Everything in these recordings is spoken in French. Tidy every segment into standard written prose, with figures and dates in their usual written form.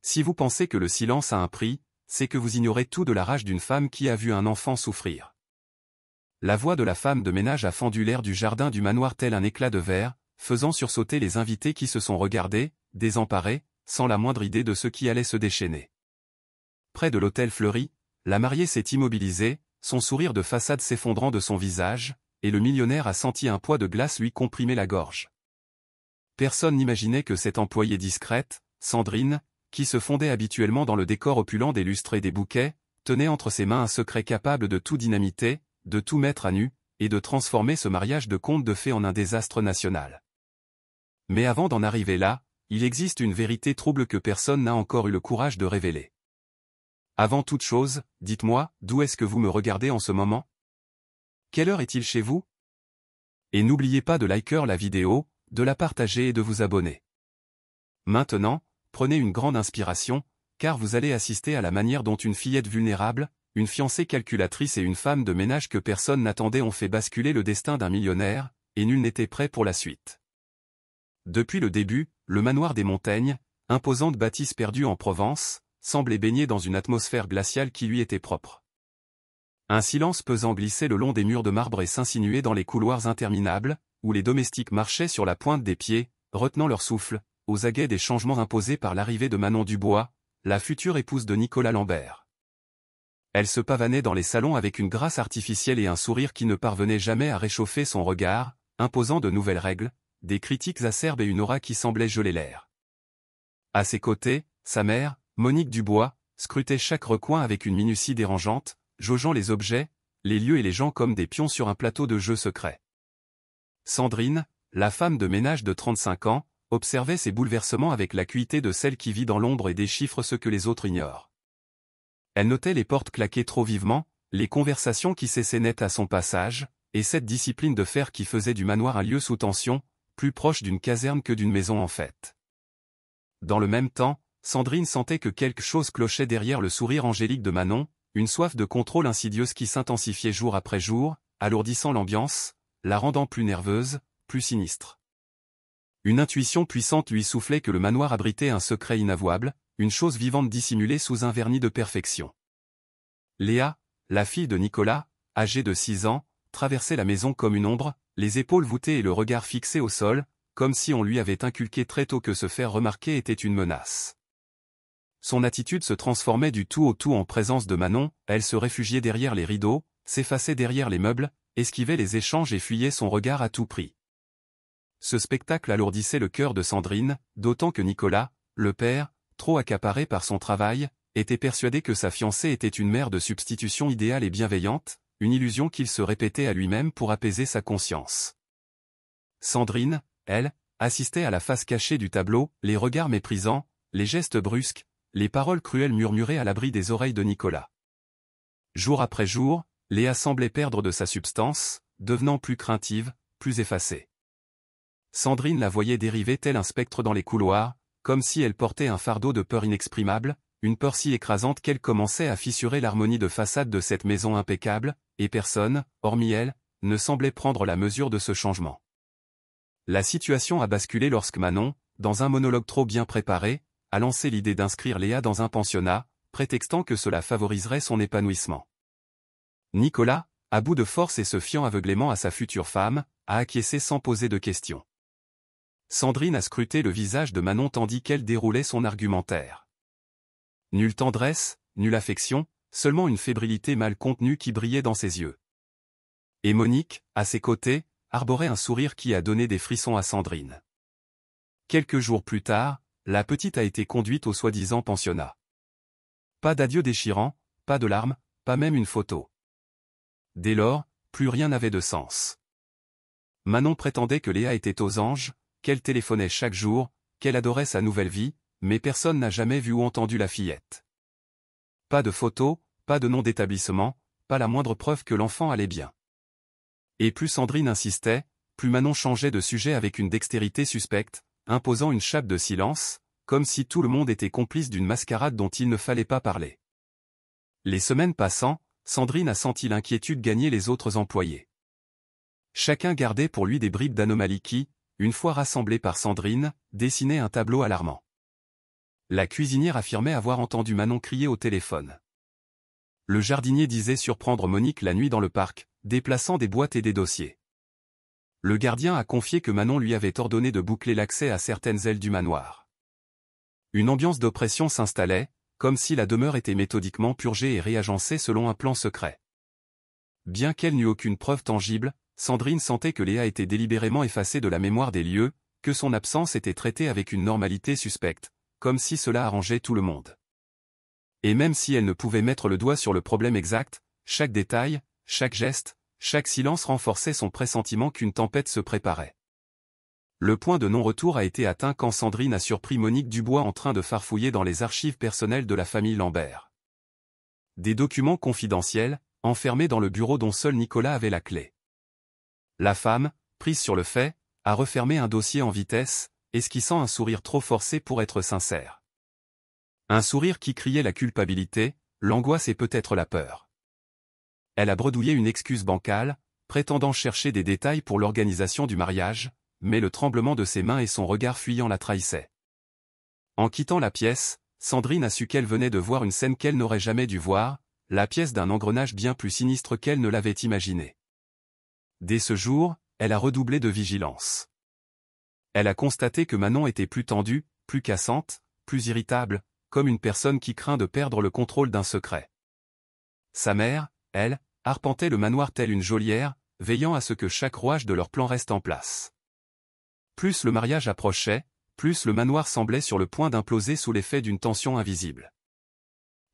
Si vous pensez que le silence a un prix, c'est que vous ignorez tout de la rage d'une femme qui a vu un enfant souffrir. La voix de la femme de ménage a fendu l'air du jardin du manoir tel un éclat de verre, faisant sursauter les invités qui se sont regardés, désemparés, sans la moindre idée de ce qui allait se déchaîner. Près de l'hôtel fleuri, la mariée s'est immobilisée, son sourire de façade s'effondrant de son visage, et le millionnaire a senti un poids de glace lui comprimer la gorge. Personne n'imaginait que cette employée discrète, Sandrine, qui se fondait habituellement dans le décor opulent des lustres et des bouquets, tenait entre ses mains un secret capable de tout dynamiter, de tout mettre à nu, et de transformer ce mariage de conte de fées en un désastre national. Mais avant d'en arriver là, il existe une vérité trouble que personne n'a encore eu le courage de révéler. Avant toute chose, dites-moi, d'où est-ce que vous me regardez en ce moment? Quelle heure est-il chez vous? Et n'oubliez pas de liker la vidéo, de la partager et de vous abonner. Maintenant, prenez une grande inspiration, car vous allez assister à la manière dont une fillette vulnérable, une fiancée calculatrice et une femme de ménage que personne n'attendait ont fait basculer le destin d'un millionnaire, et nul n'était prêt pour la suite. Depuis le début, le manoir des Montaigne, imposante bâtisse perdue en Provence, semblait baigner dans une atmosphère glaciale qui lui était propre. Un silence pesant glissait le long des murs de marbre et s'insinuait dans les couloirs interminables, où les domestiques marchaient sur la pointe des pieds, retenant leur souffle, aux aguets des changements imposés par l'arrivée de Manon Dubois, la future épouse de Nicolas Lambert. Elle se pavanait dans les salons avec une grâce artificielle et un sourire qui ne parvenait jamais à réchauffer son regard, imposant de nouvelles règles, des critiques acerbes et une aura qui semblait geler l'air. À ses côtés, sa mère, Monique Dubois, scrutait chaque recoin avec une minutie dérangeante, jaugeant les objets, les lieux et les gens comme des pions sur un plateau de jeu secret. Sandrine, la femme de ménage de 35 ans, observait ces bouleversements avec l'acuité de celle qui vit dans l'ombre et déchiffre ce que les autres ignorent. Elle notait les portes claquer trop vivement, les conversations qui cessaient net à son passage, et cette discipline de fer qui faisait du manoir un lieu sous tension, plus proche d'une caserne que d'une maison en fait. Dans le même temps, Sandrine sentait que quelque chose clochait derrière le sourire angélique de Manon, une soif de contrôle insidieuse qui s'intensifiait jour après jour, alourdissant l'ambiance, la rendant plus nerveuse, plus sinistre. Une intuition puissante lui soufflait que le manoir abritait un secret inavouable, une chose vivante dissimulée sous un vernis de perfection. Léa, la fille de Nicolas, âgée de 6 ans, traversait la maison comme une ombre, les épaules voûtées et le regard fixé au sol, comme si on lui avait inculqué très tôt que se faire remarquer était une menace. Son attitude se transformait du tout au tout en présence de Manon, elle se réfugiait derrière les rideaux, s'effaçait derrière les meubles, esquivait les échanges et fuyait son regard à tout prix. Ce spectacle alourdissait le cœur de Sandrine, d'autant que Nicolas, le père, trop accaparé par son travail, était persuadé que sa fiancée était une mère de substitution idéale et bienveillante, une illusion qu'il se répétait à lui-même pour apaiser sa conscience. Sandrine, elle, assistait à la face cachée du tableau, les regards méprisants, les gestes brusques, les paroles cruelles murmurées à l'abri des oreilles de Nicolas. Jour après jour, Léa semblait perdre de sa substance, devenant plus craintive, plus effacée. Sandrine la voyait dériver tel un spectre dans les couloirs, comme si elle portait un fardeau de peur inexprimable, une peur si écrasante qu'elle commençait à fissurer l'harmonie de façade de cette maison impeccable, et personne, hormis elle, ne semblait prendre la mesure de ce changement. La situation a basculé lorsque Manon, dans un monologue trop bien préparé, a lancé l'idée d'inscrire Léa dans un pensionnat, prétextant que cela favoriserait son épanouissement. Nicolas, à bout de force et se fiant aveuglément à sa future femme, a acquiescé sans poser de questions. Sandrine a scruté le visage de Manon tandis qu'elle déroulait son argumentaire. Nulle tendresse, nulle affection, seulement une fébrilité mal contenue qui brillait dans ses yeux. Et Monique, à ses côtés, arborait un sourire qui a donné des frissons à Sandrine. Quelques jours plus tard, la petite a été conduite au soi-disant pensionnat. Pas d'adieu déchirant, pas de larmes, pas même une photo. Dès lors, plus rien n'avait de sens. Manon prétendait que Léa était aux anges, qu'elle téléphonait chaque jour, qu'elle adorait sa nouvelle vie, mais personne n'a jamais vu ou entendu la fillette. Pas de photo, pas de nom d'établissement, pas la moindre preuve que l'enfant allait bien. Et plus Sandrine insistait, plus Manon changeait de sujet avec une dextérité suspecte, imposant une chape de silence, comme si tout le monde était complice d'une mascarade dont il ne fallait pas parler. Les semaines passant, Sandrine a senti l'inquiétude gagner les autres employés. Chacun gardait pour lui des bribes d'anomalies qui, une fois rassemblées par Sandrine, dessinaient un tableau alarmant. La cuisinière affirmait avoir entendu Manon crier au téléphone. Le jardinier disait surprendre Monique la nuit dans le parc, déplaçant des boîtes et des dossiers. Le gardien a confié que Manon lui avait ordonné de boucler l'accès à certaines ailes du manoir. Une ambiance d'oppression s'installait, comme si la demeure était méthodiquement purgée et réagencée selon un plan secret. Bien qu'elle n'eût aucune preuve tangible, Sandrine sentait que Léa était délibérément effacée de la mémoire des lieux, que son absence était traitée avec une normalité suspecte, comme si cela arrangeait tout le monde. Et même si elle ne pouvait mettre le doigt sur le problème exact, chaque détail, chaque geste, chaque silence renforçait son pressentiment qu'une tempête se préparait. Le point de non-retour a été atteint quand Sandrine a surpris Monique Dubois en train de farfouiller dans les archives personnelles de la famille Lambert. Des documents confidentiels, enfermés dans le bureau dont seul Nicolas avait la clé. La femme, prise sur le fait, a refermé un dossier en vitesse, esquissant un sourire trop forcé pour être sincère. Un sourire qui criait la culpabilité, l'angoisse et peut-être la peur. Elle a bredouillé une excuse bancale, prétendant chercher des détails pour l'organisation du mariage, mais le tremblement de ses mains et son regard fuyant la trahissaient. En quittant la pièce, Sandrine a su qu'elle venait de voir une scène qu'elle n'aurait jamais dû voir, la pièce d'un engrenage bien plus sinistre qu'elle ne l'avait imaginé. Dès ce jour, elle a redoublé de vigilance. Elle a constaté que Manon était plus tendue, plus cassante, plus irritable, comme une personne qui craint de perdre le contrôle d'un secret. Sa mère, elle, arpentait le manoir telle une geôlière, veillant à ce que chaque rouage de leur plan reste en place. Plus le mariage approchait, plus le manoir semblait sur le point d'imploser sous l'effet d'une tension invisible.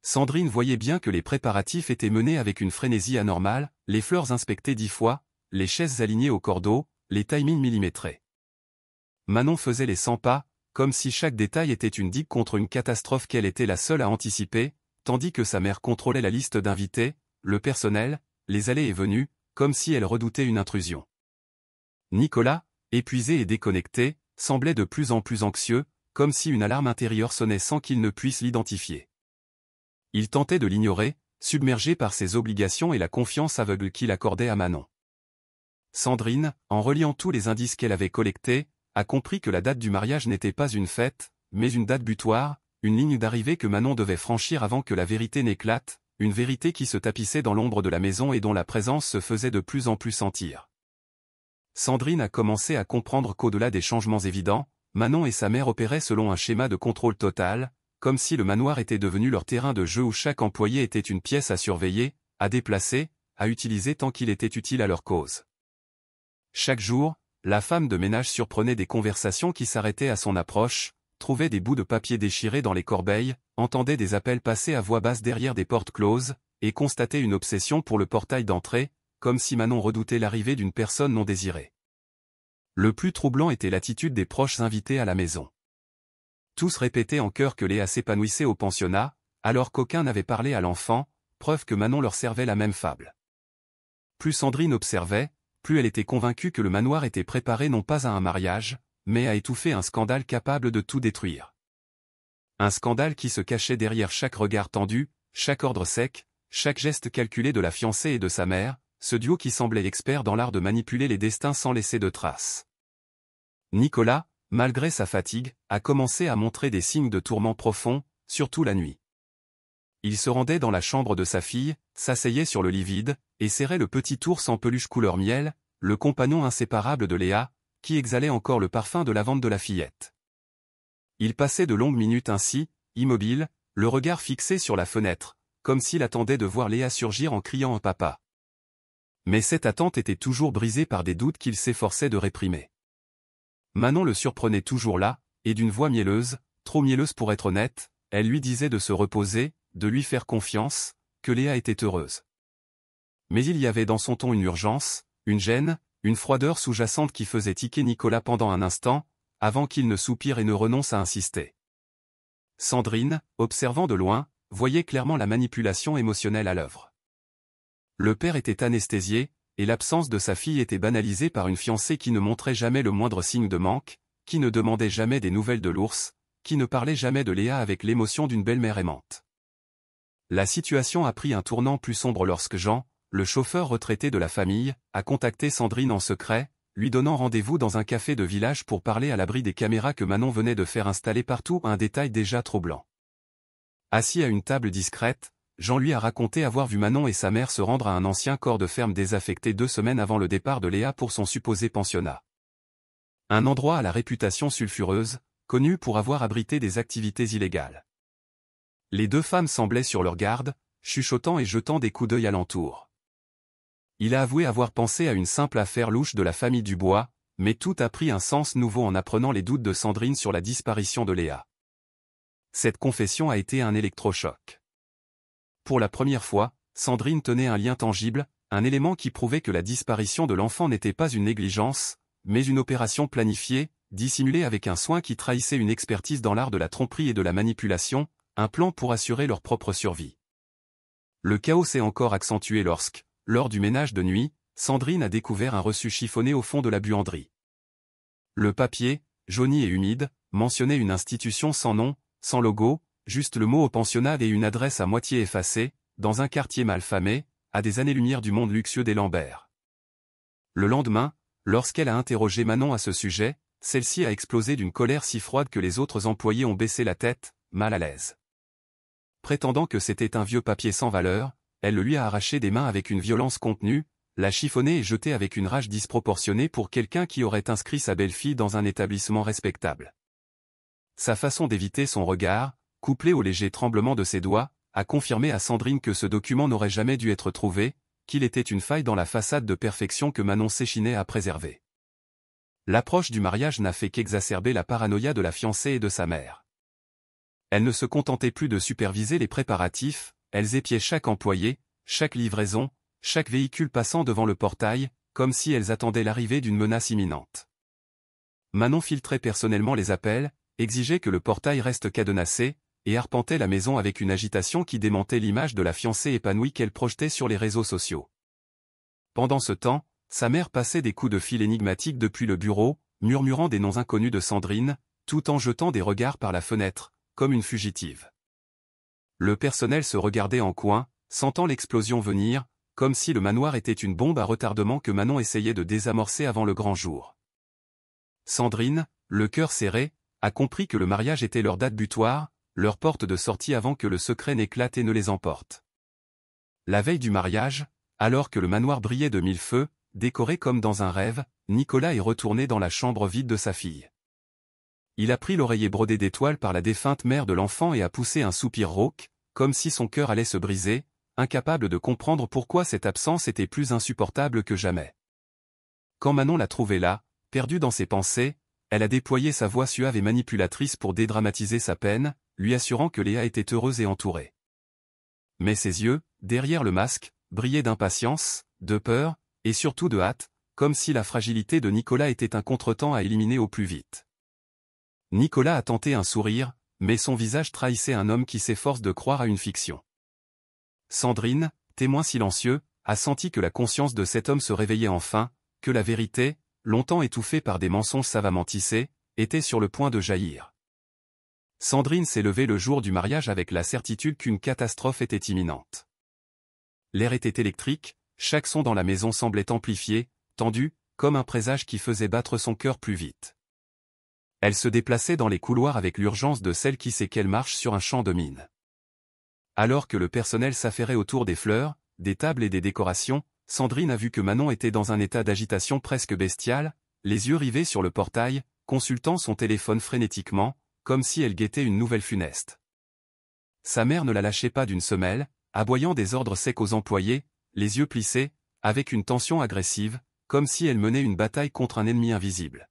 Sandrine voyait bien que les préparatifs étaient menés avec une frénésie anormale, les fleurs inspectées 10 fois, les chaises alignées au cordeau, les timings millimétrés. Manon faisait les 100 pas, comme si chaque détail était une digue contre une catastrophe qu'elle était la seule à anticiper, tandis que sa mère contrôlait la liste d'invités, le personnel, les allées et venues, comme si elle redoutait une intrusion. Nicolas, épuisé et déconnecté, semblait de plus en plus anxieux, comme si une alarme intérieure sonnait sans qu'il ne puisse l'identifier. Il tentait de l'ignorer, submergé par ses obligations et la confiance aveugle qu'il accordait à Manon. Sandrine, en reliant tous les indices qu'elle avait collectés, a compris que la date du mariage n'était pas une fête, mais une date butoir, une ligne d'arrivée que Manon devait franchir avant que la vérité n'éclate, une vérité qui se tapissait dans l'ombre de la maison et dont la présence se faisait de plus en plus sentir. Sandrine a commencé à comprendre qu'au-delà des changements évidents, Manon et sa mère opéraient selon un schéma de contrôle total, comme si le manoir était devenu leur terrain de jeu où chaque employé était une pièce à surveiller, à déplacer, à utiliser tant qu'il était utile à leur cause. Chaque jour, la femme de ménage surprenait des conversations qui s'arrêtaient à son approche, trouvait des bouts de papier déchirés dans les corbeilles, entendait des appels passer à voix basse derrière des portes closes, et constatait une obsession pour le portail d'entrée, comme si Manon redoutait l'arrivée d'une personne non désirée. Le plus troublant était l'attitude des proches invités à la maison. Tous répétaient en chœur que Léa s'épanouissait au pensionnat, alors qu'aucun n'avait parlé à l'enfant, preuve que Manon leur servait la même fable. Plus Sandrine observait, plus elle était convaincue que le manoir était préparé non pas à un mariage, mais à étouffer un scandale capable de tout détruire. Un scandale qui se cachait derrière chaque regard tendu, chaque ordre sec, chaque geste calculé de la fiancée et de sa mère, ce duo qui semblait expert dans l'art de manipuler les destins sans laisser de traces. Nicolas, malgré sa fatigue, a commencé à montrer des signes de tourment profond, surtout la nuit. Il se rendait dans la chambre de sa fille, s'asseyait sur le lit vide, et serrait le petit ours en peluche couleur miel, le compagnon inséparable de Léa, qui exhalait encore le parfum de lavande de la fillette. Il passait de longues minutes ainsi, immobile, le regard fixé sur la fenêtre, comme s'il attendait de voir Léa surgir en criant un papa. Mais cette attente était toujours brisée par des doutes qu'il s'efforçait de réprimer. Manon le surprenait toujours là, et d'une voix mielleuse, trop mielleuse pour être honnête, elle lui disait de se reposer, de lui faire confiance, que Léa était heureuse. Mais il y avait dans son ton une urgence, une gêne, une froideur sous-jacente qui faisait tiquer Nicolas pendant un instant, avant qu'il ne soupire et ne renonce à insister. Sandrine, observant de loin, voyait clairement la manipulation émotionnelle à l'œuvre. Le père était anesthésié, et l'absence de sa fille était banalisée par une fiancée qui ne montrait jamais le moindre signe de manque, qui ne demandait jamais des nouvelles de l'ours, qui ne parlait jamais de Léa avec l'émotion d'une belle-mère aimante. La situation a pris un tournant plus sombre lorsque Jean, le chauffeur retraité de la famille, a contacté Sandrine en secret, lui donnant rendez-vous dans un café de village pour parler à l'abri des caméras que Manon venait de faire installer partout, un détail déjà troublant. Assis à une table discrète, Jean lui a raconté avoir vu Manon et sa mère se rendre à un ancien corps de ferme désaffecté 2 semaines avant le départ de Léa pour son supposé pensionnat. Un endroit à la réputation sulfureuse, connu pour avoir abrité des activités illégales. Les 2 femmes semblaient sur leur garde, chuchotant et jetant des coups d'œil alentour. Il a avoué avoir pensé à une simple affaire louche de la famille Dubois, mais tout a pris un sens nouveau en apprenant les doutes de Sandrine sur la disparition de Léa. Cette confession a été un électrochoc. Pour la première fois, Sandrine tenait un lien tangible, un élément qui prouvait que la disparition de l'enfant n'était pas une négligence, mais une opération planifiée, dissimulée avec un soin qui trahissait une expertise dans l'art de la tromperie et de la manipulation, un plan pour assurer leur propre survie. Le chaos s'est encore accentué lorsque, lors du ménage de nuit, Sandrine a découvert un reçu chiffonné au fond de la buanderie. Le papier, jauni et humide, mentionnait une institution sans nom, sans logo, juste le mot au pensionnat et une adresse à moitié effacée, dans un quartier mal famé, à des années-lumière du monde luxueux des Lambert. Le lendemain, lorsqu'elle a interrogé Manon à ce sujet, celle-ci a explosé d'une colère si froide que les autres employés ont baissé la tête, mal à l'aise. Prétendant que c'était un vieux papier sans valeur, elle le lui a arraché des mains avec une violence contenue, l'a chiffonné et jeté avec une rage disproportionnée pour quelqu'un qui aurait inscrit sa belle-fille dans un établissement respectable. Sa façon d'éviter son regard, couplé au léger tremblement de ses doigts, a confirmé à Sandrine que ce document n'aurait jamais dû être trouvé, qu'il était une faille dans la façade de perfection que Manon s'échinait à préserver. L'approche du mariage n'a fait qu'exacerber la paranoïa de la fiancée et de sa mère. Elles ne se contentaient plus de superviser les préparatifs, elles épiaient chaque employé, chaque livraison, chaque véhicule passant devant le portail, comme si elles attendaient l'arrivée d'une menace imminente. Manon filtrait personnellement les appels, exigeait que le portail reste cadenassé, et arpentait la maison avec une agitation qui démentait l'image de la fiancée épanouie qu'elle projetait sur les réseaux sociaux. Pendant ce temps, sa mère passait des coups de fil énigmatiques depuis le bureau, murmurant des noms inconnus de Sandrine, tout en jetant des regards par la fenêtre, comme une fugitive. Le personnel se regardait en coin, sentant l'explosion venir, comme si le manoir était une bombe à retardement que Manon essayait de désamorcer avant le grand jour. Sandrine, le cœur serré, a compris que le mariage était leur date butoir, leur porte de sortie avant que le secret n'éclate et ne les emporte. La veille du mariage, alors que le manoir brillait de 1000 feux, décoré comme dans un rêve, Nicolas est retourné dans la chambre vide de sa fille. Il a pris l'oreiller brodé d'étoiles par la défunte mère de l'enfant et a poussé un soupir rauque, comme si son cœur allait se briser, incapable de comprendre pourquoi cette absence était plus insupportable que jamais. Quand Manon l'a trouvé là, perdue dans ses pensées, elle a déployé sa voix suave et manipulatrice pour dédramatiser sa peine, lui assurant que Léa était heureuse et entourée. Mais ses yeux, derrière le masque, brillaient d'impatience, de peur, et surtout de hâte, comme si la fragilité de Nicolas était un contretemps à éliminer au plus vite. Nicolas a tenté un sourire, mais son visage trahissait un homme qui s'efforce de croire à une fiction. Sandrine, témoin silencieux, a senti que la conscience de cet homme se réveillait enfin, que la vérité, longtemps étouffée par des mensonges savamment tissés, était sur le point de jaillir. Sandrine s'est levée le jour du mariage avec la certitude qu'une catastrophe était imminente. L'air était électrique, chaque son dans la maison semblait amplifié, tendu, comme un présage qui faisait battre son cœur plus vite. Elle se déplaçait dans les couloirs avec l'urgence de celle qui sait qu'elle marche sur un champ de mine. Alors que le personnel s'affairait autour des fleurs, des tables et des décorations, Sandrine a vu que Manon était dans un état d'agitation presque bestiale, les yeux rivés sur le portail, consultant son téléphone frénétiquement, comme si elle guettait une nouvelle funeste. Sa mère ne la lâchait pas d'une semelle, aboyant des ordres secs aux employés, les yeux plissés, avec une tension agressive, comme si elle menait une bataille contre un ennemi invisible.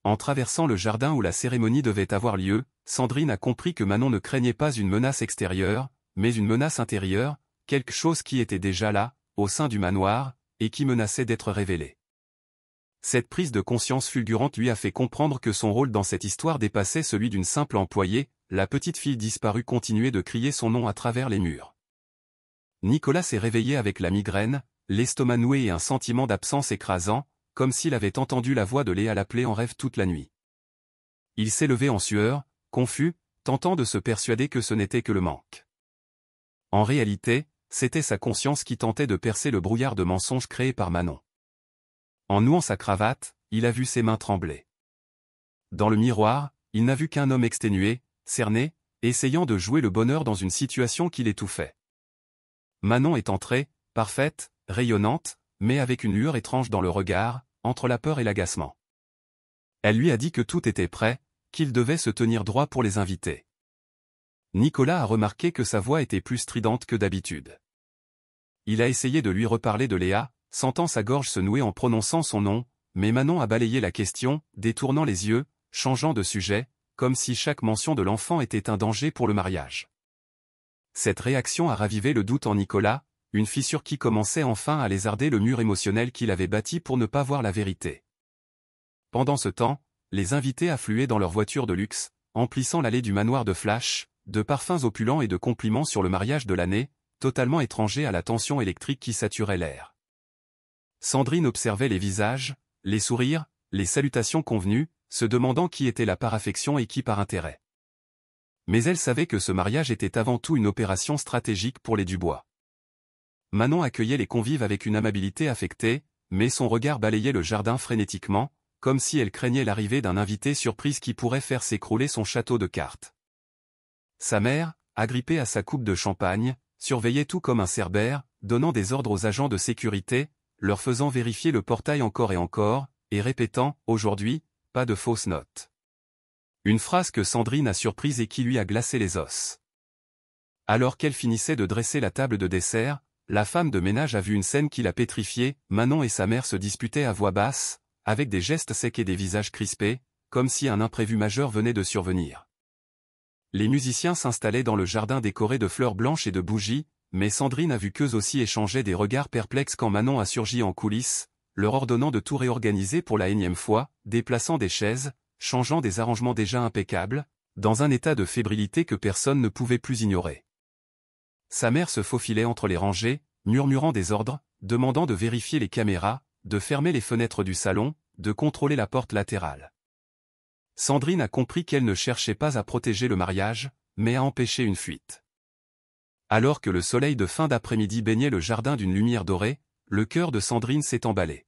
En traversant le jardin où la cérémonie devait avoir lieu, Sandrine a compris que Manon ne craignait pas une menace extérieure, mais une menace intérieure, quelque chose qui était déjà là, au sein du manoir, et qui menaçait d'être révélé. Cette prise de conscience fulgurante lui a fait comprendre que son rôle dans cette histoire dépassait celui d'une simple employée, la petite fille disparue continuait de crier son nom à travers les murs. Nicolas s'est réveillé avec la migraine, l'estomac noué et un sentiment d'absence écrasant, comme s'il avait entendu la voix de Léa l'appeler en rêve toute la nuit. Il s'est levé en sueur, confus, tentant de se persuader que ce n'était que le manque. En réalité, c'était sa conscience qui tentait de percer le brouillard de mensonges créé par Manon. En nouant sa cravate, il a vu ses mains trembler. Dans le miroir, il n'a vu qu'un homme exténué, cerné, essayant de jouer le bonheur dans une situation qui l'étouffait. Manon est entrée, parfaite, rayonnante, mais avec une lueur étrange dans le regard, entre la peur et l'agacement. Elle lui a dit que tout était prêt, qu'il devait se tenir droit pour les inviter. Nicolas a remarqué que sa voix était plus stridente que d'habitude. Il a essayé de lui reparler de Léa, sentant sa gorge se nouer en prononçant son nom, mais Manon a balayé la question, détournant les yeux, changeant de sujet, comme si chaque mention de l'enfant était un danger pour le mariage. Cette réaction a ravivé le doute en Nicolas, une fissure qui commençait enfin à lézarder le mur émotionnel qu'il avait bâti pour ne pas voir la vérité. Pendant ce temps, les invités affluaient dans leur voiture de luxe, emplissant l'allée du manoir de Flash, de parfums opulents et de compliments sur le mariage de l'année, totalement étrangers à la tension électrique qui saturait l'air. Sandrine observait les visages, les sourires, les salutations convenues, se demandant qui était là par affection et qui par intérêt. Mais elle savait que ce mariage était avant tout une opération stratégique pour les Dubois. Manon accueillait les convives avec une amabilité affectée, mais son regard balayait le jardin frénétiquement, comme si elle craignait l'arrivée d'un invité surprise qui pourrait faire s'écrouler son château de cartes. Sa mère, agrippée à sa coupe de champagne, surveillait tout comme un cerbère, donnant des ordres aux agents de sécurité, leur faisant vérifier le portail encore et encore, et répétant « Aujourd'hui, pas de fausses notes ». Une phrase que Sandrine a surprise et qui lui a glacé les os. Alors qu'elle finissait de dresser la table de dessert, la femme de ménage a vu une scène qui l'a pétrifiée. Manon et sa mère se disputaient à voix basse, avec des gestes secs et des visages crispés, comme si un imprévu majeur venait de survenir. Les musiciens s'installaient dans le jardin décoré de fleurs blanches et de bougies, mais Sandrine a vu qu'eux aussi échangeaient des regards perplexes quand Manon a surgi en coulisses, leur ordonnant de tout réorganiser pour la énième fois, déplaçant des chaises, changeant des arrangements déjà impeccables, dans un état de fébrilité que personne ne pouvait plus ignorer. Sa mère se faufilait entre les rangées, murmurant des ordres, demandant de vérifier les caméras, de fermer les fenêtres du salon, de contrôler la porte latérale. Sandrine a compris qu'elle ne cherchait pas à protéger le mariage, mais à empêcher une fuite. Alors que le soleil de fin d'après-midi baignait le jardin d'une lumière dorée, le cœur de Sandrine s'est emballé.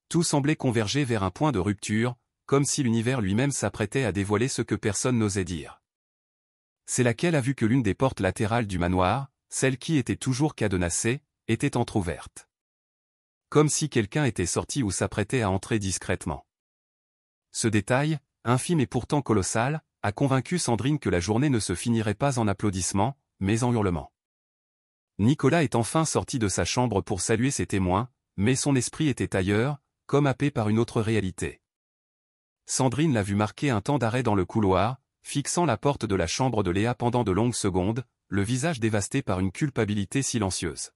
Tout semblait converger vers un point de rupture, comme si l'univers lui-même s'apprêtait à dévoiler ce que personne n'osait dire. C'est là qu'elle a vu que l'une des portes latérales du manoir, celle qui était toujours cadenassée, était entr'ouverte. Comme si quelqu'un était sorti ou s'apprêtait à entrer discrètement. Ce détail, infime et pourtant colossal, a convaincu Sandrine que la journée ne se finirait pas en applaudissements, mais en hurlements. Nicolas est enfin sorti de sa chambre pour saluer ses témoins, mais son esprit était ailleurs, comme happé par une autre réalité. Sandrine l'a vu marquer un temps d'arrêt dans le couloir, fixant la porte de la chambre de Léa pendant de longues secondes, le visage dévasté par une culpabilité silencieuse.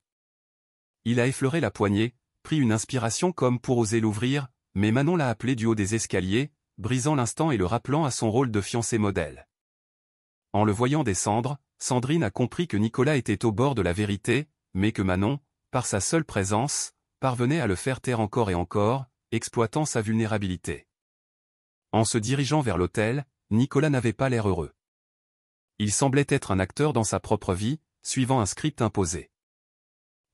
Il a effleuré la poignée, pris une inspiration comme pour oser l'ouvrir, mais Manon l'a appelé du haut des escaliers, brisant l'instant et le rappelant à son rôle de fiancé modèle. En le voyant descendre, Sandrine a compris que Nicolas était au bord de la vérité, mais que Manon, par sa seule présence, parvenait à le faire taire encore et encore, exploitant sa vulnérabilité. En se dirigeant vers l'hôtel, Nicolas n'avait pas l'air heureux. Il semblait être un acteur dans sa propre vie, suivant un script imposé.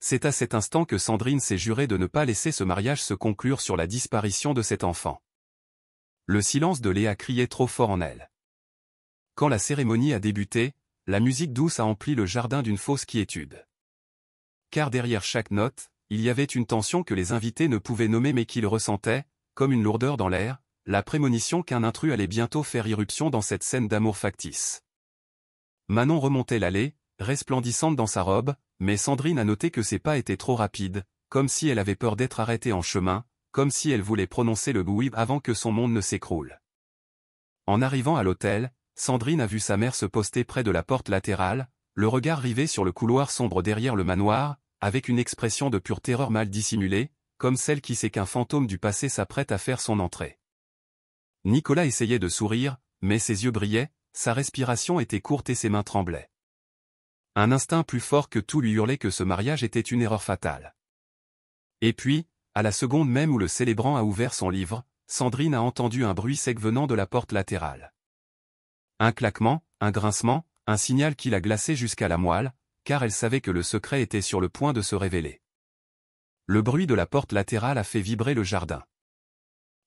C'est à cet instant que Sandrine s'est juré de ne pas laisser ce mariage se conclure sur la disparition de cet enfant. Le silence de Léa criait trop fort en elle. Quand la cérémonie a débuté, la musique douce a empli le jardin d'une fausse quiétude. Car derrière chaque note, il y avait une tension que les invités ne pouvaient nommer mais qu'ils ressentaient, comme une lourdeur dans l'air, la prémonition qu'un intrus allait bientôt faire irruption dans cette scène d'amour factice. Manon remontait l'allée, resplendissante dans sa robe, mais Sandrine a noté que ses pas étaient trop rapides, comme si elle avait peur d'être arrêtée en chemin, comme si elle voulait prononcer le oui avant que son monde ne s'écroule. En arrivant à l'hôtel, Sandrine a vu sa mère se poster près de la porte latérale, le regard rivé sur le couloir sombre derrière le manoir, avec une expression de pure terreur mal dissimulée, comme celle qui sait qu'un fantôme du passé s'apprête à faire son entrée. Nicolas essayait de sourire, mais ses yeux brillaient, sa respiration était courte et ses mains tremblaient. Un instinct plus fort que tout lui hurlait que ce mariage était une erreur fatale. Et puis, à la seconde même où le célébrant a ouvert son livre, Sandrine a entendu un bruit sec venant de la porte latérale. Un claquement, un grincement, un signal qui l'a glacée jusqu'à la moelle, car elle savait que le secret était sur le point de se révéler. Le bruit de la porte latérale a fait vibrer le jardin.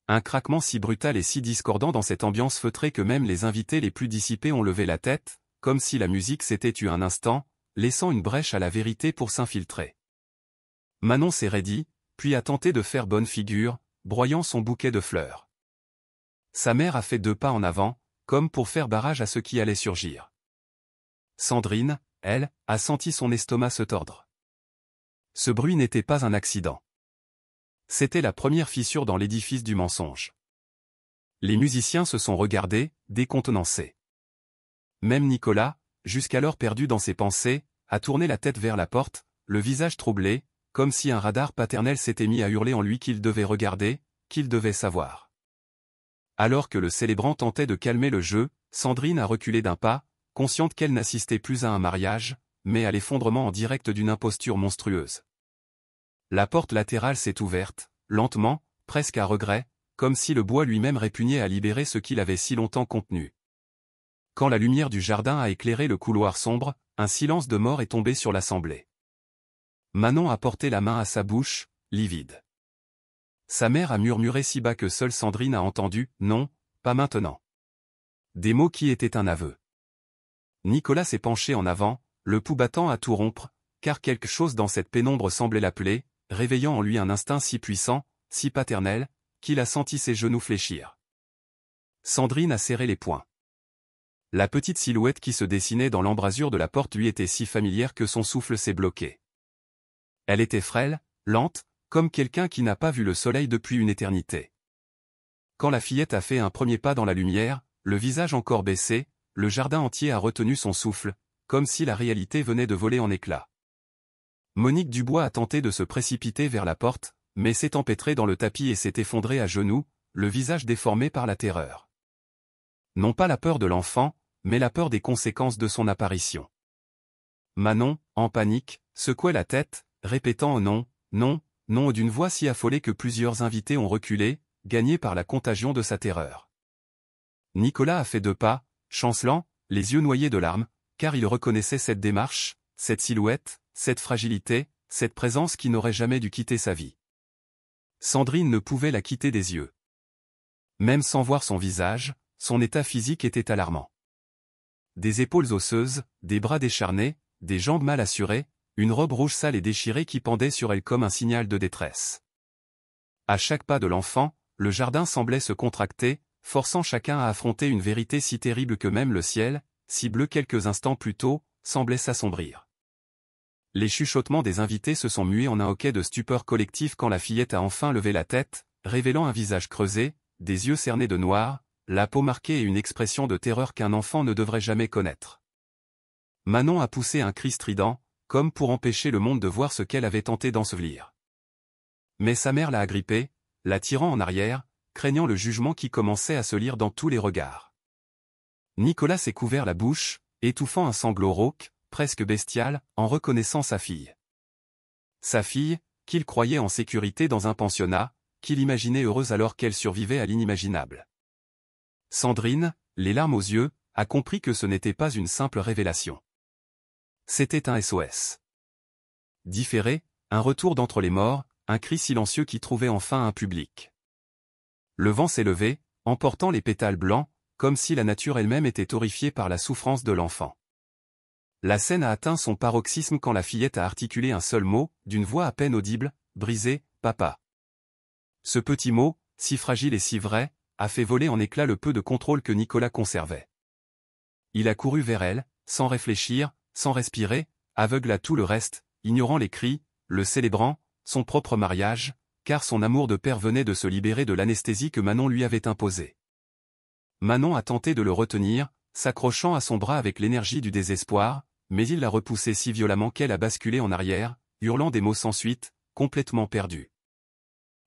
Un craquement si brutal et si discordant dans cette ambiance feutrée que même les invités les plus dissipés ont levé la tête, comme si la musique s'était tue un instant, laissant une brèche à la vérité pour s'infiltrer. Manon s'est raidie, puis a tenté de faire bonne figure, broyant son bouquet de fleurs. Sa mère a fait 2 pas en avant, comme pour faire barrage à ce qui allait surgir. Sandrine, elle, a senti son estomac se tordre. Ce bruit n'était pas un accident. C'était la première fissure dans l'édifice du mensonge. Les musiciens se sont regardés, décontenancés. Même Nicolas, jusqu'alors perdu dans ses pensées, a tourné la tête vers la porte, le visage troublé, comme si un radar paternel s'était mis à hurler en lui qu'il devait regarder, qu'il devait savoir. Alors que le célébrant tentait de calmer le jeu, Sandrine a reculé d'un pas, consciente qu'elle n'assistait plus à un mariage, mais à l'effondrement en direct d'une imposture monstrueuse. La porte latérale s'est ouverte, lentement, presque à regret, comme si le bois lui-même répugnait à libérer ce qu'il avait si longtemps contenu. Quand la lumière du jardin a éclairé le couloir sombre, un silence de mort est tombé sur l'assemblée. Manon a porté la main à sa bouche, livide. Sa mère a murmuré si bas que seule Sandrine a entendu « Non, pas maintenant ». Des mots qui étaient un aveu. Nicolas s'est penché en avant, le pouls battant à tout rompre, car quelque chose dans cette pénombre semblait l'appeler, réveillant en lui un instinct si puissant, si paternel, qu'il a senti ses genoux fléchir. Sandrine a serré les poings. La petite silhouette qui se dessinait dans l'embrasure de la porte lui était si familière que son souffle s'est bloqué. Elle était frêle, lente, comme quelqu'un qui n'a pas vu le soleil depuis une éternité. Quand la fillette a fait un premier pas dans la lumière, le visage encore baissé, le jardin entier a retenu son souffle, comme si la réalité venait de voler en éclats. Monique Dubois a tenté de se précipiter vers la porte, mais s'est empêtrée dans le tapis et s'est effondrée à genoux, le visage déformé par la terreur. Non pas la peur de l'enfant, mais la peur des conséquences de son apparition. Manon, en panique, secouait la tête, répétant « non, non, non » d'une voix si affolée que plusieurs invités ont reculé, gagnés par la contagion de sa terreur. Nicolas a fait 2 pas, chancelant, les yeux noyés de larmes, car il reconnaissait cette démarche, cette silhouette, cette fragilité, cette présence qui n'aurait jamais dû quitter sa vie. Sandrine ne pouvait la quitter des yeux. Même sans voir son visage, son état physique était alarmant. Des épaules osseuses, des bras décharnés, des jambes mal assurées, une robe rouge sale et déchirée qui pendait sur elle comme un signal de détresse. À chaque pas de l'enfant, le jardin semblait se contracter, forçant chacun à affronter une vérité si terrible que même le ciel, si bleu quelques instants plus tôt, semblait s'assombrir. Les chuchotements des invités se sont mués en un hoquet de stupeur collective quand la fillette a enfin levé la tête, révélant un visage creusé, des yeux cernés de noir, la peau marquée et une expression de terreur qu'un enfant ne devrait jamais connaître. Manon a poussé un cri strident, comme pour empêcher le monde de voir ce qu'elle avait tenté d'ensevelir. Mais sa mère l'a agrippée, la tirant en arrière, craignant le jugement qui commençait à se lire dans tous les regards. Nicolas s'est couvert la bouche, étouffant un sanglot rauque, presque bestial, en reconnaissant sa fille. Sa fille, qu'il croyait en sécurité dans un pensionnat, qu'il imaginait heureuse alors qu'elle survivait à l'inimaginable. Sandrine, les larmes aux yeux, a compris que ce n'était pas une simple révélation. C'était un SOS. Différé, un retour d'entre les morts, un cri silencieux qui trouvait enfin un public. Le vent s'est levé, emportant les pétales blancs, comme si la nature elle-même était horrifiée par la souffrance de l'enfant. La scène a atteint son paroxysme quand la fillette a articulé un seul mot, d'une voix à peine audible, brisée, « Papa ». Ce petit mot, si fragile et si vrai, a fait voler en éclats le peu de contrôle que Nicolas conservait. Il a couru vers elle, sans réfléchir, sans respirer, aveugle à tout le reste, ignorant les cris, le célébrant, son propre mariage, car son amour de père venait de se libérer de l'anesthésie que Manon lui avait imposée. Manon a tenté de le retenir, s'accrochant à son bras avec l'énergie du désespoir, mais il l'a repoussée si violemment qu'elle a basculé en arrière, hurlant des mots sans suite, complètement perdue.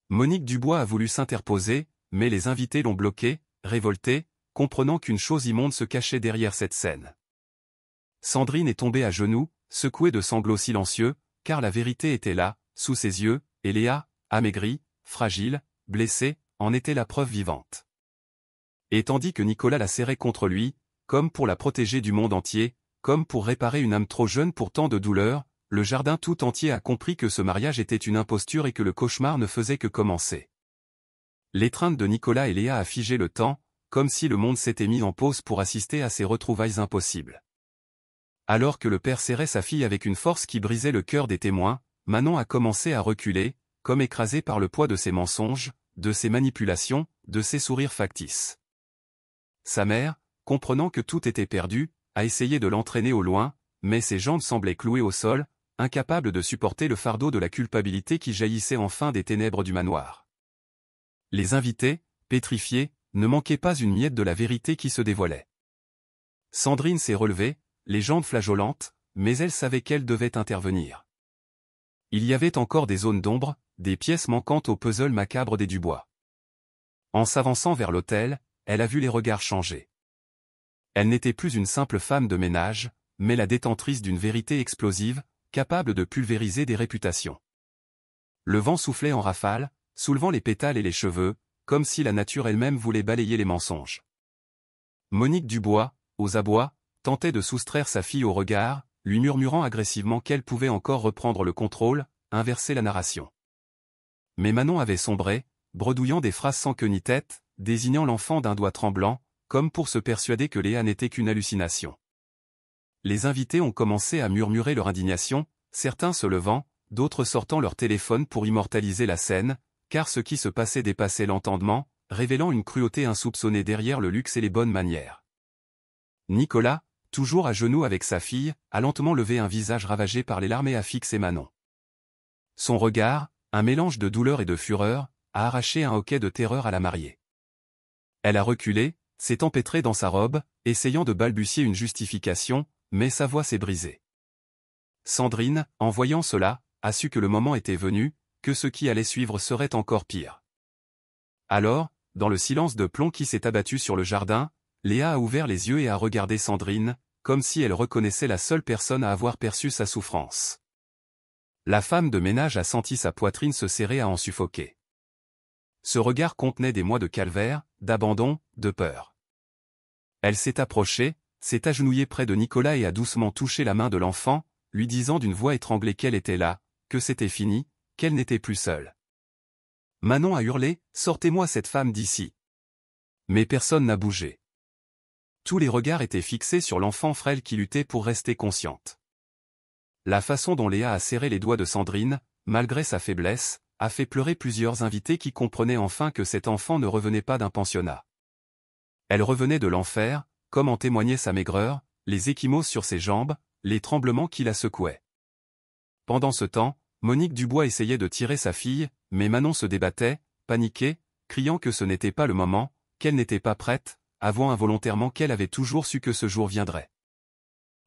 Monique Dubois a voulu s'interposer, mais les invités l'ont bloquée, révoltée, comprenant qu'une chose immonde se cachait derrière cette scène. Sandrine est tombée à genoux, secouée de sanglots silencieux, car la vérité était là, sous ses yeux, et Léa, amaigrie, fragile, blessée, en était la preuve vivante. Et tandis que Nicolas la serrait contre lui, comme pour la protéger du monde entier, comme pour réparer une âme trop jeune pour tant de douleurs, le jardin tout entier a compris que ce mariage était une imposture et que le cauchemar ne faisait que commencer. L'étreinte de Nicolas et Léa a figé le temps, comme si le monde s'était mis en pause pour assister à ces retrouvailles impossibles. Alors que le père serrait sa fille avec une force qui brisait le cœur des témoins, Manon a commencé à reculer, comme écrasée par le poids de ses mensonges, de ses manipulations, de ses sourires factices. Sa mère, comprenant que tout était perdu, a essayé de l'entraîner au loin, mais ses jambes semblaient clouées au sol, incapables de supporter le fardeau de la culpabilité qui jaillissait enfin des ténèbres du manoir. Les invités, pétrifiés, ne manquaient pas une miette de la vérité qui se dévoilait. Sandrine s'est relevée, les jambes flageolantes, mais elle savait qu'elle devait intervenir. Il y avait encore des zones d'ombre, des pièces manquantes au puzzle macabre des Dubois. En s'avançant vers l'autel, elle a vu les regards changer. Elle n'était plus une simple femme de ménage, mais la détentrice d'une vérité explosive, capable de pulvériser des réputations. Le vent soufflait en rafale, soulevant les pétales et les cheveux, comme si la nature elle-même voulait balayer les mensonges. Monique Dubois, aux abois, tentait de soustraire sa fille au regard, lui murmurant agressivement qu'elle pouvait encore reprendre le contrôle, inverser la narration. Mais Manon avait sombré, bredouillant des phrases sans queue ni tête, désignant l'enfant d'un doigt tremblant, comme pour se persuader que Léa n'était qu'une hallucination. Les invités ont commencé à murmurer leur indignation, certains se levant, d'autres sortant leur téléphone pour immortaliser la scène, car ce qui se passait dépassait l'entendement, révélant une cruauté insoupçonnée derrière le luxe et les bonnes manières. Nicolas, toujours à genoux avec sa fille, a lentement levé un visage ravagé par les larmes et a fixé Manon. Son regard, un mélange de douleur et de fureur, a arraché un hoquet de terreur à la mariée. Elle a reculé, s'est empêtrée dans sa robe, essayant de balbutier une justification, mais sa voix s'est brisée. Sandrine, en voyant cela, a su que le moment était venu, que ce qui allait suivre serait encore pire. Alors, dans le silence de plomb qui s'est abattu sur le jardin, Léa a ouvert les yeux et a regardé Sandrine, comme si elle reconnaissait la seule personne à avoir perçu sa souffrance. La femme de ménage a senti sa poitrine se serrer à en suffoquer. Ce regard contenait des mois de calvaire, d'abandon, de peur. Elle s'est approchée, s'est agenouillée près de Nicolas et a doucement touché la main de l'enfant, lui disant d'une voix étranglée qu'elle était là, que c'était fini, qu'elle n'était plus seule. Manon a hurlé, « Sortez-moi cette femme d'ici !» Mais personne n'a bougé. Tous les regards étaient fixés sur l'enfant frêle qui luttait pour rester consciente. La façon dont Léa a serré les doigts de Sandrine, malgré sa faiblesse, a fait pleurer plusieurs invités qui comprenaient enfin que cet enfant ne revenait pas d'un pensionnat. Elle revenait de l'enfer, comme en témoignait sa maigreur, les ecchymoses sur ses jambes, les tremblements qui la secouaient. Pendant ce temps, Monique Dubois essayait de tirer sa fille, mais Manon se débattait, paniquée, criant que ce n'était pas le moment, qu'elle n'était pas prête, avouant involontairement qu'elle avait toujours su que ce jour viendrait.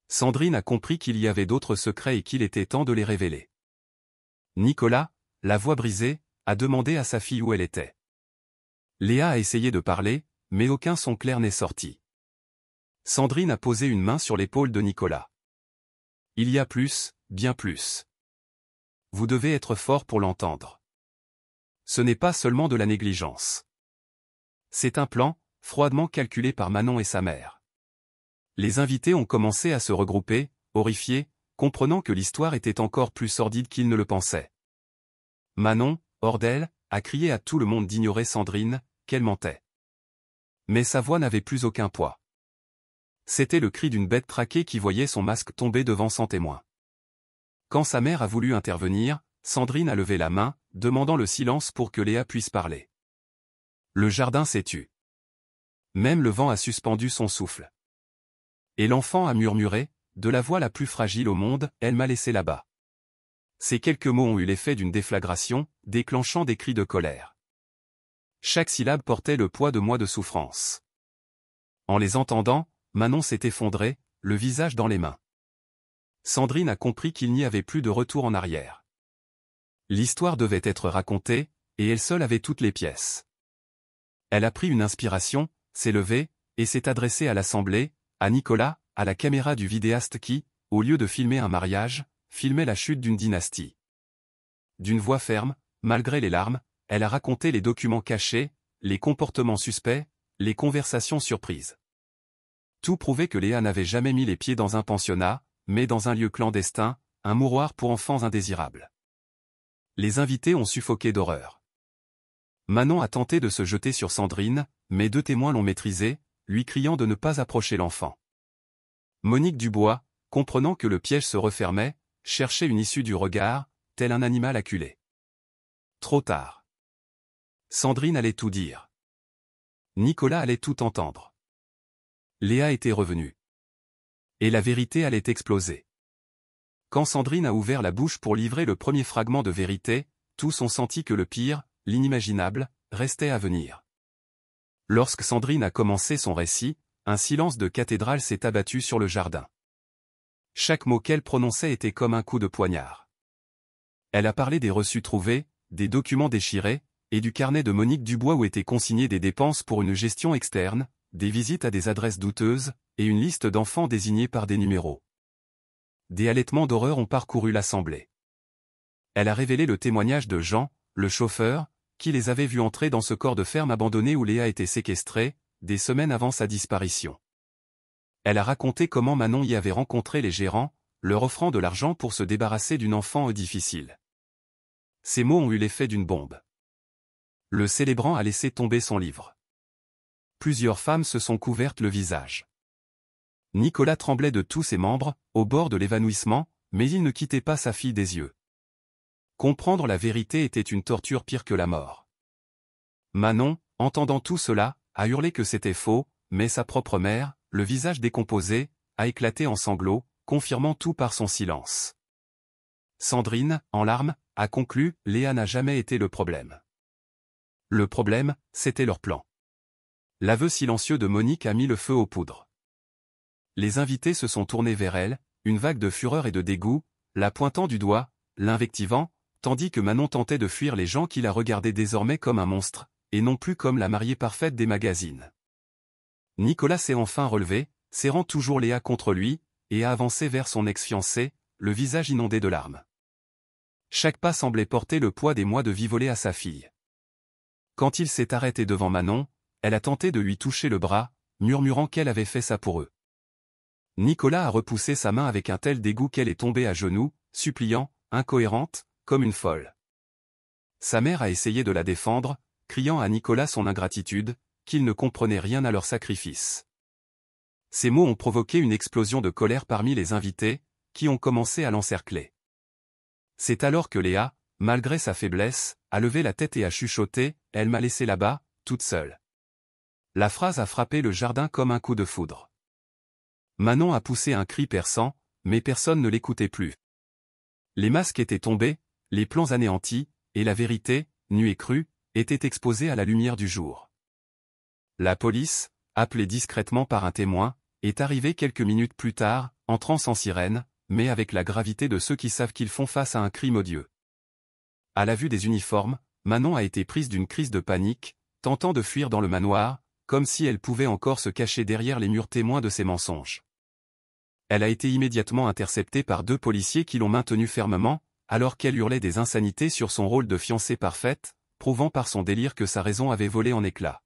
Sandrine a compris qu'il y avait d'autres secrets et qu'il était temps de les révéler. Nicolas, la voix brisée, a demandé à sa fille où elle était. Léa a essayé de parler, mais aucun son clair n'est sorti. Sandrine a posé une main sur l'épaule de Nicolas. Il y a plus, bien plus. Vous devez être fort pour l'entendre. Ce n'est pas seulement de la négligence. C'est un plan, froidement calculé par Manon et sa mère. Les invités ont commencé à se regrouper, horrifiés, comprenant que l'histoire était encore plus sordide qu'ils ne le pensaient. Manon, hors d'elle, a crié à tout le monde d'ignorer Sandrine, qu'elle mentait. Mais sa voix n'avait plus aucun poids. C'était le cri d'une bête traquée qui voyait son masque tomber devant son témoin. Quand sa mère a voulu intervenir, Sandrine a levé la main, demandant le silence pour que Léa puisse parler. Le jardin s'est tu. Même le vent a suspendu son souffle. Et l'enfant a murmuré, de la voix la plus fragile au monde, « Elle m'a laissé là-bas ». Ces quelques mots ont eu l'effet d'une déflagration, déclenchant des cris de colère. Chaque syllabe portait le poids de mois de souffrance. En les entendant, Manon s'est effondrée, le visage dans les mains. Sandrine a compris qu'il n'y avait plus de retour en arrière. L'histoire devait être racontée, et elle seule avait toutes les pièces. Elle a pris une inspiration, s'est levée, et s'est adressée à l'assemblée, à Nicolas, à la caméra du vidéaste qui, au lieu de filmer un mariage, filmait la chute d'une dynastie. D'une voix ferme, malgré les larmes, elle a raconté les documents cachés, les comportements suspects, les conversations surprises. Tout prouvait que Léa n'avait jamais mis les pieds dans un pensionnat, mais dans un lieu clandestin, un mouroir pour enfants indésirables. Les invités ont suffoqué d'horreur. Manon a tenté de se jeter sur Sandrine, mais 2 témoins l'ont maîtrisée, lui criant de ne pas approcher l'enfant. Monique Dubois, comprenant que le piège se refermait, cherchait une issue du regard, tel un animal acculé. Trop tard. Sandrine allait tout dire. Nicolas allait tout entendre. Léa était revenue. Et la vérité allait exploser. Quand Sandrine a ouvert la bouche pour livrer le premier fragment de vérité, tous ont senti que le pire, l'inimaginable, restait à venir. Lorsque Sandrine a commencé son récit, un silence de cathédrale s'est abattu sur le jardin. Chaque mot qu'elle prononçait était comme un coup de poignard. Elle a parlé des reçus trouvés, des documents déchirés, et du carnet de Monique Dubois où étaient consignées des dépenses pour une gestion externe, des visites à des adresses douteuses, et une liste d'enfants désignés par des numéros. Des halètements d'horreur ont parcouru l'assemblée. Elle a révélé le témoignage de Jean, le chauffeur, qui les avait vus entrer dans ce corps de ferme abandonné où Léa était séquestrée, des semaines avant sa disparition. Elle a raconté comment Manon y avait rencontré les gérants, leur offrant de l'argent pour se débarrasser d'une enfant difficile. Ces mots ont eu l'effet d'une bombe. Le célébrant a laissé tomber son livre. Plusieurs femmes se sont couvertes le visage. Nicolas tremblait de tous ses membres, au bord de l'évanouissement, mais il ne quittait pas sa fille des yeux. Comprendre la vérité était une torture pire que la mort. Manon, entendant tout cela, a hurlé que c'était faux, mais sa propre mère, le visage décomposé, a éclaté en sanglots, confirmant tout par son silence. Sandrine, en larmes, a conclu, Léa n'a jamais été le problème. Le problème, c'était leur plan. L'aveu silencieux de Monique a mis le feu aux poudres. Les invités se sont tournés vers elle, une vague de fureur et de dégoût, la pointant du doigt, l'invectivant, tandis que Manon tentait de fuir les gens qui la regardaient désormais comme un monstre, et non plus comme la mariée parfaite des magazines. Nicolas s'est enfin relevé, serrant toujours Léa contre lui, et a avancé vers son ex-fiancée, le visage inondé de larmes. Chaque pas semblait porter le poids des mois de vie volés à sa fille. Quand il s'est arrêté devant Manon, elle a tenté de lui toucher le bras, murmurant qu'elle avait fait ça pour eux. Nicolas a repoussé sa main avec un tel dégoût qu'elle est tombée à genoux, suppliant, incohérente, comme une folle. Sa mère a essayé de la défendre, criant à Nicolas son ingratitude, qu'il ne comprenait rien à leur sacrifice. Ces mots ont provoqué une explosion de colère parmi les invités, qui ont commencé à l'encercler. C'est alors que Léa, malgré sa faiblesse, a levé la tête et a chuchoté, « Elle m'a laissé là-bas, toute seule. » La phrase a frappé le jardin comme un coup de foudre. Manon a poussé un cri perçant, mais personne ne l'écoutait plus. Les masques étaient tombés, les plans anéantis, et la vérité, nue et crue, était exposée à la lumière du jour. La police, appelée discrètement par un témoin, est arrivée quelques minutes plus tard, entrant sans sirène, mais avec la gravité de ceux qui savent qu'ils font face à un crime odieux. À la vue des uniformes, Manon a été prise d'une crise de panique, tentant de fuir dans le manoir, comme si elle pouvait encore se cacher derrière les murs témoins de ses mensonges. Elle a été immédiatement interceptée par 2 policiers qui l'ont maintenue fermement, alors qu'elle hurlait des insanités sur son rôle de fiancée parfaite, prouvant par son délire que sa raison avait volé en éclats.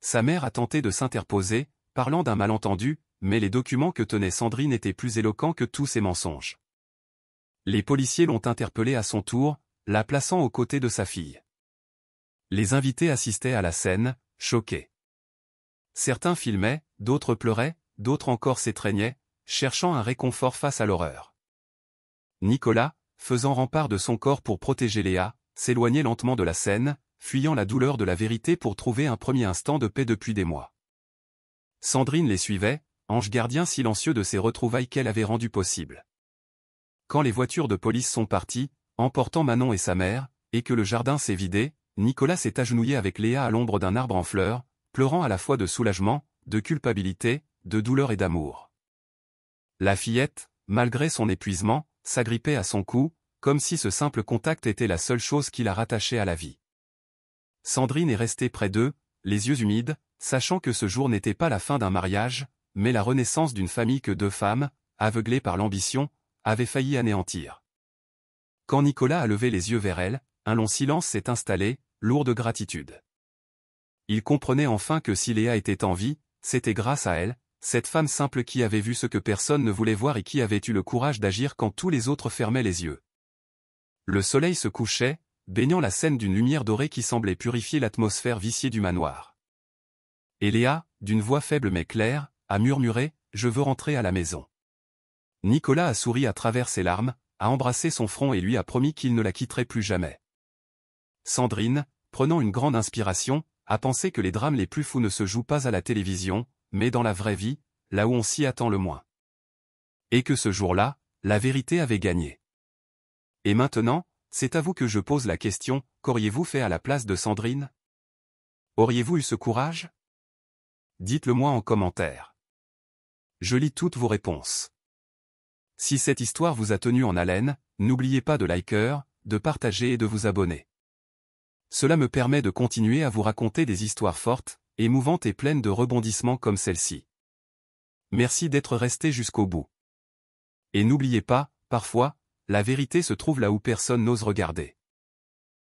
Sa mère a tenté de s'interposer, parlant d'un malentendu, mais les documents que tenait Sandrine étaient plus éloquents que tous ses mensonges. Les policiers l'ont interpellée à son tour, la plaçant aux côtés de sa fille. Les invités assistaient à la scène, choqués. Certains filmaient, d'autres pleuraient, d'autres encore s'étreignaient, cherchant un réconfort face à l'horreur. Nicolas, faisant rempart de son corps pour protéger Léa, s'éloignait lentement de la scène, fuyant la douleur de la vérité pour trouver un premier instant de paix depuis des mois. Sandrine les suivait, ange gardien silencieux de ces retrouvailles qu'elle avait rendues possibles. Quand les voitures de police sont parties, emportant Manon et sa mère, et que le jardin s'est vidé, Nicolas s'est agenouillé avec Léa à l'ombre d'un arbre en fleurs, pleurant à la fois de soulagement, de culpabilité, de douleur et d'amour. La fillette, malgré son épuisement, s'agrippait à son cou, comme si ce simple contact était la seule chose qui la rattachait à la vie. Sandrine est restée près d'eux, les yeux humides, sachant que ce jour n'était pas la fin d'un mariage, mais la renaissance d'une famille que 2 femmes, aveuglées par l'ambition, avaient failli anéantir. Quand Nicolas a levé les yeux vers elle, un long silence s'est installé, lourd de gratitude. Il comprenait enfin que si Léa était en vie, c'était grâce à elle, Cette femme simple qui avait vu ce que personne ne voulait voir et qui avait eu le courage d'agir quand tous les autres fermaient les yeux. Le soleil se couchait, baignant la scène d'une lumière dorée qui semblait purifier l'atmosphère viciée du manoir. Et Léa, d'une voix faible mais claire, a murmuré « Je veux rentrer à la maison ». Nicolas a souri à travers ses larmes, a embrassé son front et lui a promis qu'il ne la quitterait plus jamais. Sandrine, prenant une grande inspiration, a pensé que les drames les plus fous ne se jouent pas à la télévision, mais dans la vraie vie, là où on s'y attend le moins. Et que ce jour-là, la vérité avait gagné. Et maintenant, c'est à vous que je pose la question, qu'auriez-vous fait à la place de Sandrine? Auriez-vous eu ce courage? Dites-le moi en commentaire. Je lis toutes vos réponses. Si cette histoire vous a tenu en haleine, n'oubliez pas de liker, de partager et de vous abonner. Cela me permet de continuer à vous raconter des histoires fortes, émouvantes et pleines de rebondissements comme celle-ci. Merci d'être resté jusqu'au bout. Et n'oubliez pas, parfois, la vérité se trouve là où personne n'ose regarder.